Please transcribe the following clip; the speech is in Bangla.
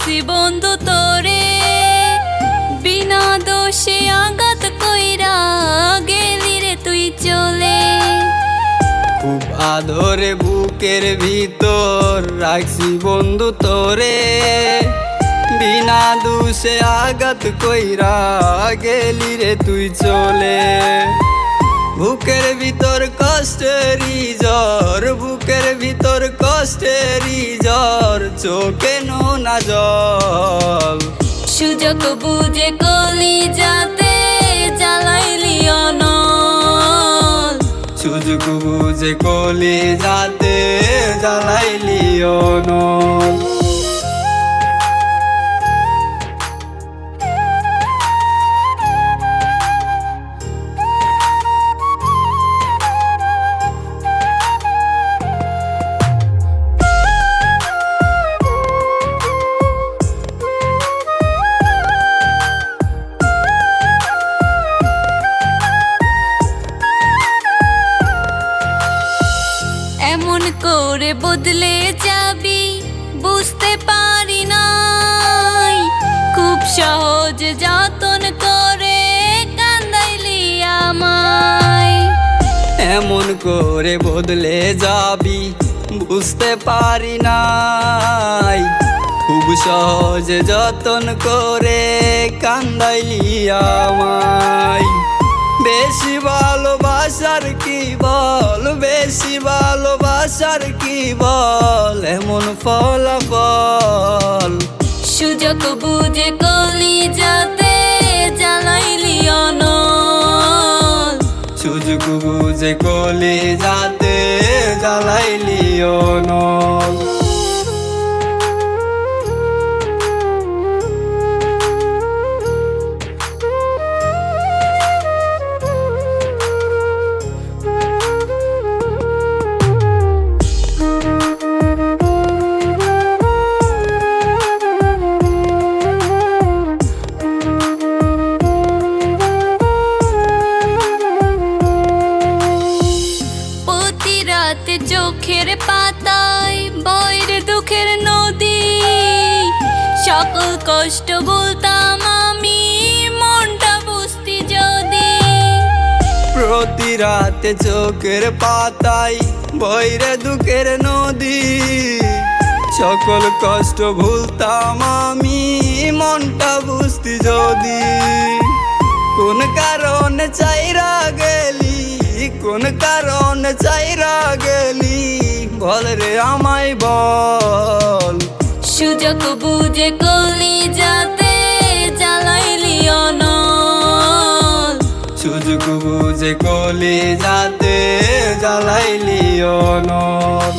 রাখছি বন্ধু তোরে, বিনা দোষে আঘাত কইরা গেলি রে তুই চলে। খুব আদরে বুকের ভিতর রাখছি বন্ধু তোরে, বিনা দোষে আঘাত কইরা গেলি রে তুই চলে। বুকের ভিতর কষ্টেরই জ্বর, বুকের ভিতর কষ্টেরই জ্বর, চোখে নোনা জল। সুযোগ বুঝে কলি যাতে জ্বালাইলি অনল, সুযোগ বুঝে কলি যাতে জ্বালাইলি অনল। এমন করে বদলে যাবি বুঝতে পারি নাই, খুব সহজ যতন করে কান্দাইলি আমায়। এমন করে বদলে যাবি বুঝতে পারি নাই, খুব সহজ যতন করে কান্দাইলি আমায়। বেশি ভালোবাসার কি বল, বেশি ভালোবাসার কি বল, এমন ফলাফল। সুযোগ বুঝে কলি যাতে জ্বালাইলি অনল, সুযোগ বুঝে কলি যাতে জ্বালাইলি অনল। রাতে চোখের পাতায় বইর দুঃখের নদী, সকল কষ্ট বলতাম আমি মনটা বুঝতি যদি। প্রতি রাতে চোখের পাতায় বইরে দুঃখের নদী, সকল কষ্ট ভুলতাম আমি মনটা বুঝতি যদি। কোন কারণে চাইরা গেলি, কোন কারণে চাইরা গেলি, বল রে আমায় বল। সুযোগ বুঝে কলি যাতে জ্বালাইলি অনল, সুযোগ বুঝে কলি যাতে জ্বালাইলি অনল।